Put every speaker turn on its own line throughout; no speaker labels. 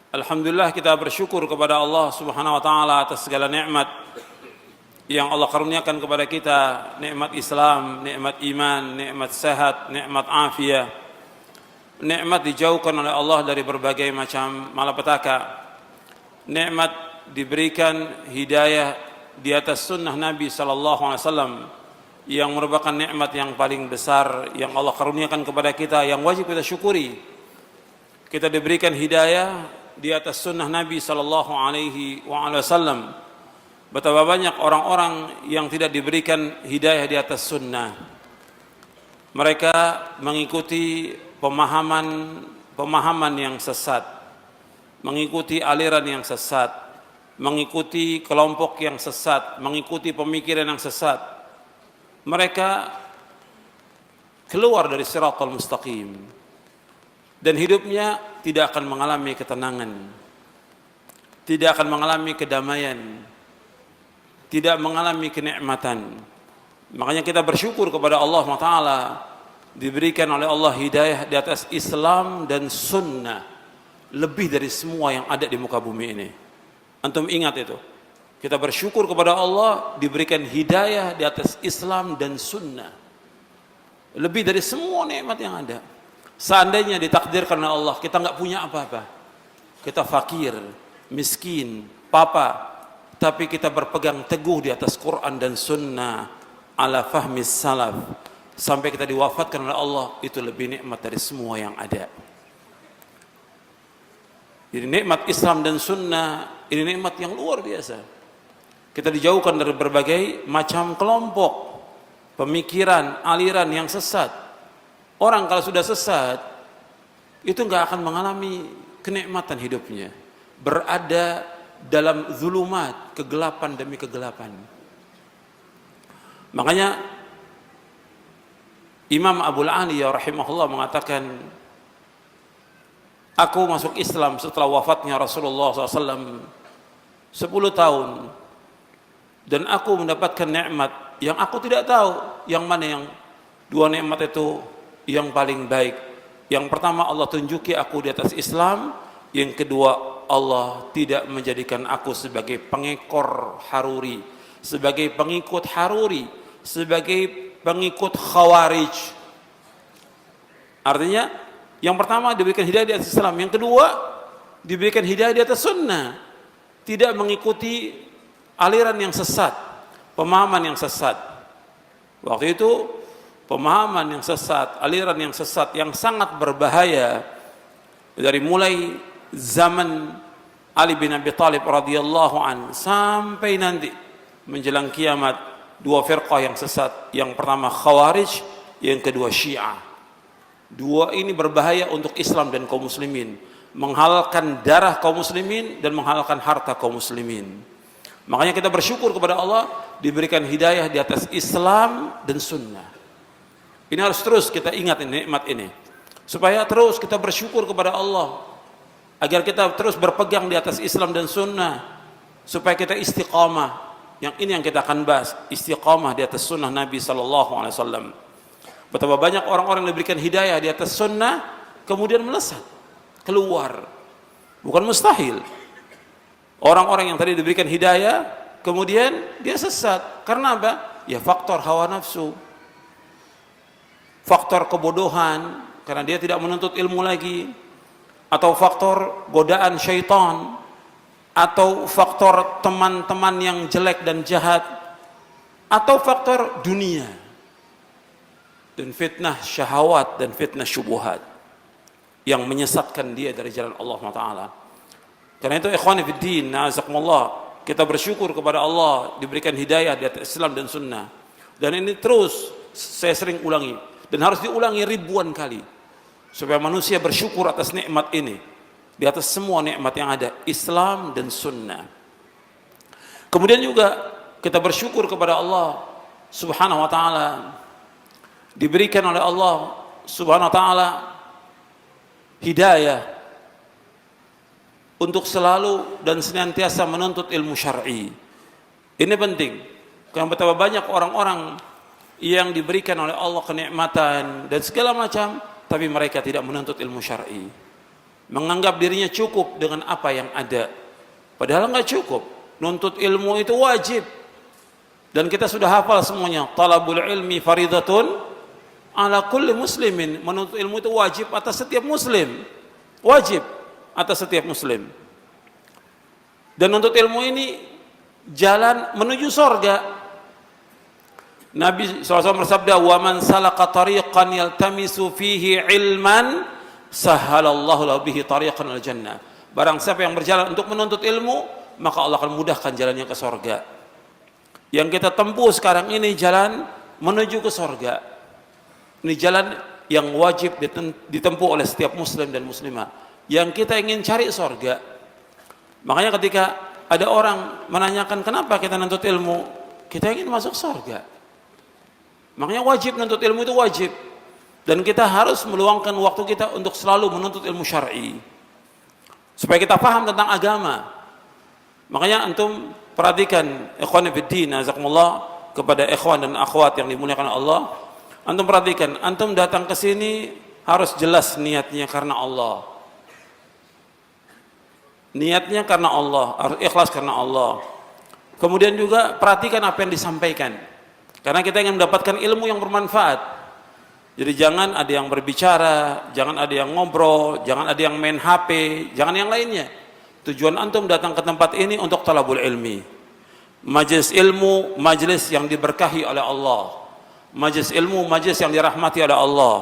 Alhamdulillah, kita bersyukur kepada Allah Subhanahu wa taala atas segala nikmat yang Allah karuniakan kepada kita, nikmat Islam, nikmat iman, nikmat sehat, nikmat afiat, nikmat dijauhkan oleh Allah dari berbagai macam malapetaka, nikmat diberikan hidayah di atas sunnah Nabi sallallahu alaihi wasallam yang merupakan nikmat yang paling besar yang Allah karuniakan kepada kita, yang wajib kita syukuri. Kita diberikan hidayah di atas sunnah Nabi sallallahu alaihi wasallam. Betapa banyak orang-orang yang tidak diberikan hidayah di atas sunnah. Mereka mengikuti pemahaman yang sesat, mengikuti aliran yang sesat, mengikuti kelompok yang sesat, mengikuti pemikiran yang sesat. Mereka keluar dari siratal mustaqim dan hidupnya tidak akan mengalami ketenangan, tidak akan mengalami kedamaian, tidak mengalami kenikmatan. Makanya kita bersyukur kepada Allah SWT diberikan oleh Allah hidayah di atas Islam dan sunnah lebih dari semua yang ada di muka bumi ini. Antum ingat itu. Kita bersyukur kepada Allah diberikan hidayah di atas Islam dan sunnah lebih dari semua nikmat yang ada. Seandainya ditakdirkan oleh Allah kita nggak punya apa-apa, kita fakir, miskin, papa, tapi kita berpegang teguh di atas Quran dan sunnah ala fahmi salaf sampai kita diwafatkan oleh Allah, itu lebih nikmat dari semua yang ada. Jadi nikmat Islam dan sunnah ini nikmat yang luar biasa. Kita dijauhkan dari berbagai macam kelompok, pemikiran, aliran yang sesat. Orang kalau sudah sesat itu nggak akan mengalami kenikmatan hidupnya, berada dalam zulumat, kegelapan demi kegelapan. Makanya Imam Abul Aliyah rahimahullah mengatakan, aku masuk Islam setelah wafatnya Rasulullah SAW 10 tahun, dan aku mendapatkan nikmat yang aku tidak tahu yang mana yang dua nikmat itu yang paling baik. Yang pertama, Allah tunjuki aku di atas Islam. Yang kedua, Allah tidak menjadikan aku sebagai pengekor Haruri, sebagai pengikut Haruri, sebagai pengikut Khawarij. Artinya, yang pertama diberikan hidayah di atas Islam, yang kedua diberikan hidayah di atas sunnah, tidak mengikuti aliran yang sesat, pemahaman yang sesat. Waktu itu pemahaman yang sesat, aliran yang sesat yang sangat berbahaya dari mulai zaman Ali bin Abi Thalib radhiyallahu an sampai nanti menjelang kiamat, dua firqah yang sesat, yang pertama Khawarij, yang kedua Syiah. Dua ini berbahaya untuk Islam dan kaum muslimin, menghalalkan darah kaum muslimin dan menghalalkan harta kaum muslimin. Makanya kita bersyukur kepada Allah diberikan hidayah di atas Islam dan sunnah. Ini harus terus kita ingat ini, nikmat ini, supaya terus kita bersyukur kepada Allah, agar kita terus berpegang di atas Islam dan sunnah, supaya kita istiqamah. Yang ini yang kita akan bahas, istiqamah di atas sunnah Nabi SAW. Betapa banyak orang-orang yang diberikan hidayah di atas sunnah kemudian melesat keluar. Bukan mustahil orang-orang yang tadi diberikan hidayah kemudian dia sesat. Karena apa? Ya faktor hawa nafsu, faktor kebodohan karena dia tidak menuntut ilmu lagi, atau faktor godaan syaitan, atau faktor teman-teman yang jelek dan jahat, atau faktor dunia dan fitnah syahwat dan fitnah syubuhat yang menyesatkan dia dari jalan Allah SWT. Karena itu ikhwani fiddin, na'azakumullah, kita bersyukur kepada Allah diberikan hidayah di atas Islam dan sunnah. Dan ini terus saya sering ulangi dan harus diulangi ribuan kali supaya manusia bersyukur atas nikmat ini, di atas semua nikmat yang ada, Islam dan sunnah. Kemudian juga kita bersyukur kepada Allah Subhanahu wa taala diberikan oleh Allah Subhanahu wa taala hidayah untuk selalu dan senantiasa menuntut ilmu syar'i. Ini penting. Karena betapa banyak orang-orang yang diberikan oleh Allah kenikmatan dan segala macam, tapi mereka tidak menuntut ilmu syar'i. menganggap dirinya cukup dengan apa yang ada. Padahal nggak cukup. Nuntut ilmu itu wajib. Dan kita sudah hafal semuanya. Talabul ilmi faridatun ala kulli muslimin. Menuntut ilmu itu wajib atas setiap muslim. Wajib atas setiap muslim. Dan menuntut ilmu ini jalan menuju surga. Nabi SAW bersabda, "Wa man salaka tariqan yaltamisu fihi ilman, sahhalallahu lahu bihi tariqan al jannah." Barang siapa yang berjalan untuk menuntut ilmu, maka Allah akan mudahkan jalannya ke surga. Yang kita tempuh sekarang ini jalan menuju ke surga. Ini jalan yang wajib ditempuh oleh setiap muslim dan muslimah. Yang kita ingin cari surga. Makanya ketika ada orang menanyakan kenapa kita menuntut ilmu, kita ingin masuk surga. Makanya wajib menuntut ilmu itu wajib. Dan kita harus meluangkan waktu kita untuk selalu menuntut ilmu syar'i. Supaya kita paham tentang agama. Makanya antum perhatikan ikhwan fiddin, azakumullah, kepada ikhwan dan akhwat yang dimuliakan Allah. Antum perhatikan, antum datang ke sini harus jelas niatnya karena Allah. Niatnya karena Allah, harus ikhlas karena Allah. Kemudian juga perhatikan apa yang disampaikan. Karena kita ingin mendapatkan ilmu yang bermanfaat. Jadi jangan ada yang berbicara, jangan ada yang ngobrol, jangan ada yang main HP, jangan yang lainnya. Tujuan antum datang ke tempat ini untuk talabul ilmi. Majelis ilmu, majelis yang diberkahi oleh Allah. Majelis ilmu, majelis yang dirahmati oleh Allah.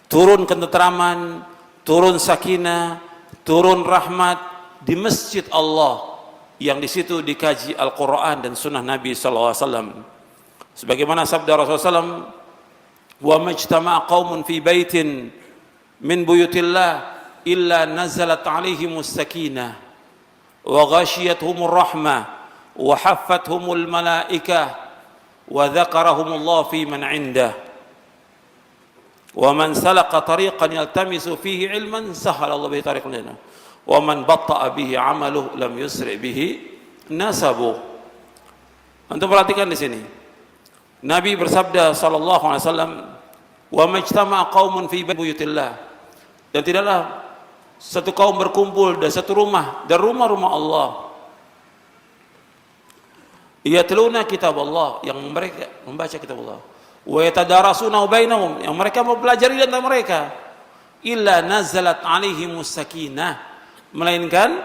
Turun ketenteraman, turun sakinah, turun rahmat di masjid Allah yang di situ dikaji Al-Quran dan Sunnah Nabi SAW. Sebagaimana sabda Rasulullah SAW, wa majtama'a qaumun fi baitin min buyutillah illa nazalat alaihimus sakinah wa ghashiyatuhumur rahmah wa haffathumul malaikah wa dzakarahumullah fi man 'indah wa man salaka tariqan yaltamisu fihi ilman sahala Allah bihi tariqan jannah wa man batta'a bihi 'amaluhu lam yusri bihi nasabuh. Antum perhatikan di sini. Nabi bersabda sallallahu alaihi wasallam, "Wa majtama'a qaumun fi buyutillah." Dan tidaklah satu kaum berkumpul dari satu rumah, dari rumah-rumah Allah. Yatluna kitab Allah, yang mereka membaca kitab Allah. Wa yatadarasuna bainahum, yang mereka mempelajari di antara mereka. Illa nazalat alaihimus sakinah, melainkan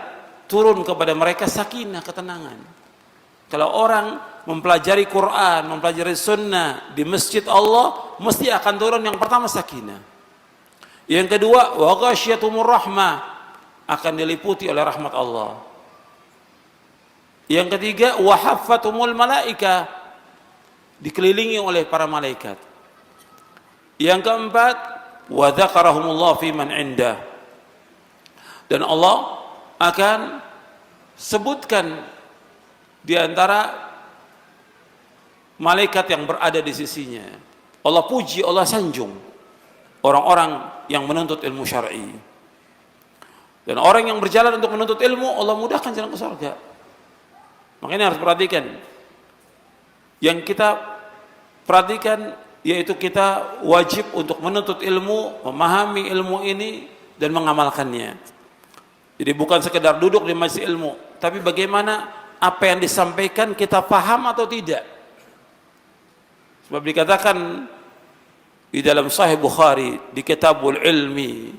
turun kepada mereka sakinah, ketenangan. Kalau orang mempelajari Quran, mempelajari sunnah di masjid Allah, mesti akan turun yang pertama sakinah. Yang kedua, wa ghasyiatumur rahmah, akan diliputi oleh rahmat Allah. Yang ketiga, wa haffatumul malaika, dikelilingi oleh para malaikat. Yang keempat, wa dzakarahumullah fi man 'indah, dan Allah akan sebutkan di antara malaikat yang berada di sisinya. Allah puji, Allah sanjung orang-orang yang menuntut ilmu syar'i. Dan orang yang berjalan untuk menuntut ilmu, Allah mudahkan jalan ke surga. Makanya harus perhatikan. Yang kita perhatikan yaitu kita wajib untuk menuntut ilmu, memahami ilmu ini dan mengamalkannya. Jadi bukan sekedar duduk di majelis ilmu, tapi bagaimana apa yang disampaikan kita paham atau tidak. Sebab dikatakan di dalam Sahih Bukhari di Kitabul Ilmi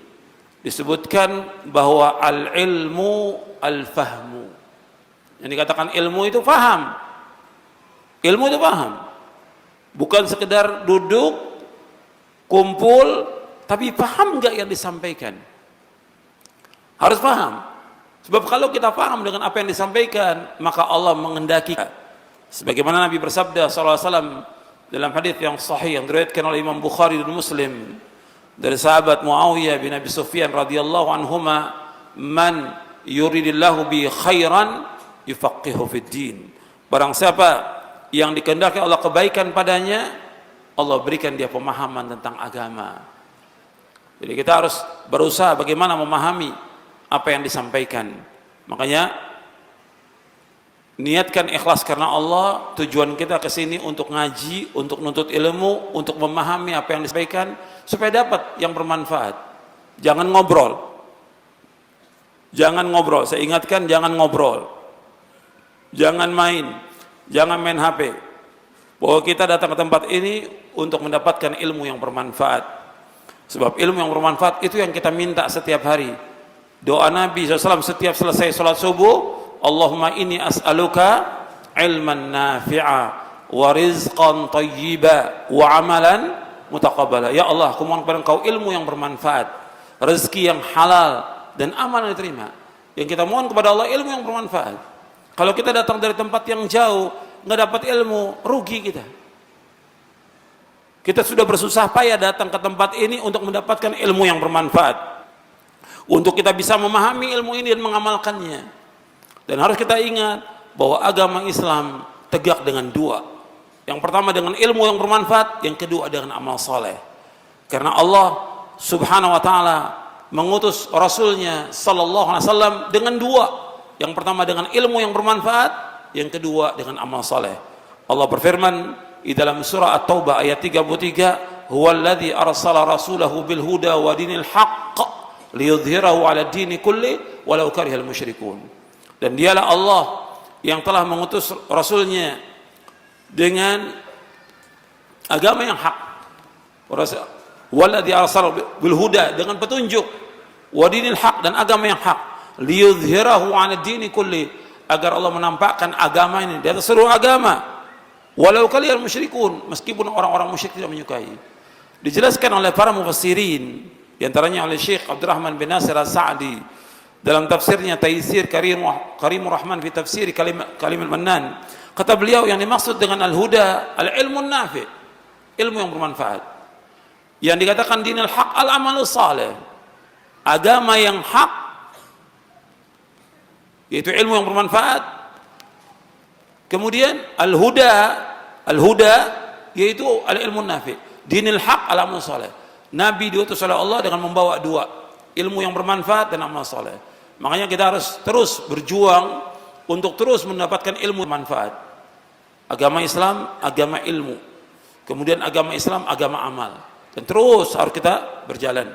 disebutkan bahwa al-ilmu al-fahmu. Yang dikatakan ilmu itu paham. Ilmu itu paham. Bukan sekedar duduk, kumpul, tapi paham enggak yang disampaikan. Harus paham. Sebab kalau kita paham dengan apa yang disampaikan, maka Allah mengendaki. Sebagaimana Nabi bersabda sallallahu alaihi wasallam dalam hadis yang sahih yang diriwayatkan oleh Imam Bukhari dan Muslim dari sahabat Muawiyah bin Abi Sufyan radhiyallahu anhuma, "Man yuridillahu bi khairan yufaqihu fid din." Barang siapa yang dikehendaki Allah kebaikan padanya, Allah berikan dia pemahaman tentang agama. Jadi kita harus berusaha bagaimana memahami apa yang disampaikan. Makanya niatkan ikhlas karena Allah. Tujuan kita ke sini untuk ngaji, untuk nuntut ilmu, untuk memahami apa yang disampaikan supaya dapat yang bermanfaat. Jangan ngobrol. Jangan ngobrol. Saya ingatkan, jangan ngobrol, jangan main HP. Bahwa kita datang ke tempat ini untuk mendapatkan ilmu yang bermanfaat. Sebab ilmu yang bermanfaat itu yang kita minta setiap hari. Doa Nabi SAW setiap selesai sholat subuh, Allahumma inni as'aluka ilman nafi'a wa rizqan tayyiba wa amalan mutaqabbala. Ya Allah, aku mohon kepada Engkau ilmu yang bermanfaat, rezeki yang halal, dan amal yang diterima. Yang kita mohon kepada Allah ilmu yang bermanfaat. Kalau kita datang dari tempat yang jauh, nggak dapat ilmu, rugi kita. Kita sudah bersusah payah datang ke tempat ini untuk mendapatkan ilmu yang bermanfaat, untuk kita bisa memahami ilmu ini dan mengamalkannya. Dan harus kita ingat bahwa agama Islam tegak dengan dua. Yang pertama dengan ilmu yang bermanfaat, yang kedua dengan amal soleh. Karena Allah Subhanahu wa ta'ala mengutus Rasulnya sallallahu alaihi wasallam dengan dua. Yang pertama dengan ilmu yang bermanfaat, yang kedua dengan amal saleh. Allah berfirman di dalam surah At-Taubah ayat 33, "Huwallazi arsala rasulahu bil huda wa dinil haqq liyudhhirahu 'ala ad-dini kulli walau karihal musyrikun." Dan dialah Allah yang telah mengutus rasulnya dengan agama yang hak. Wallazi arsala bil huda, dengan petunjuk, wa dinil haq, dan agama yang hak, liyudhhirahu 'ala ad-dini kulli, agar Allah menampakkan agama ini di atas seluruh agama, walau karihal musyrikun, meskipun orang-orang musyrik tidak menyukai. Dijelaskan oleh para mufassirin, di antaranya oleh Syekh Abdurrahman bin Nasir As-Sa'di dalam tafsirnya Taisir Karimur Rahman fi tafsir Kalimul Mannan. Kata beliau, yang dimaksud dengan al-huda al-ilmun nafi', ilmu yang bermanfaat. Yang dikatakan dinul haq al-amalus saleh, agama yang hak, yaitu ilmu yang bermanfaat. Kemudian al-huda yaitu al-ilmun nafi', dinul haq al-amalus saleh. Nabi diutus oleh Allah dengan membawa dua, ilmu yang bermanfaat dan amal saleh. Makanya kita harus terus berjuang untuk terus mendapatkan ilmu manfaat. Agama Islam, agama ilmu. Kemudian agama Islam, agama amal. Dan terus harus kita berjalan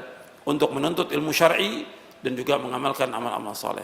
untuk menuntut ilmu syar'i dan juga mengamalkan amal-amal saleh.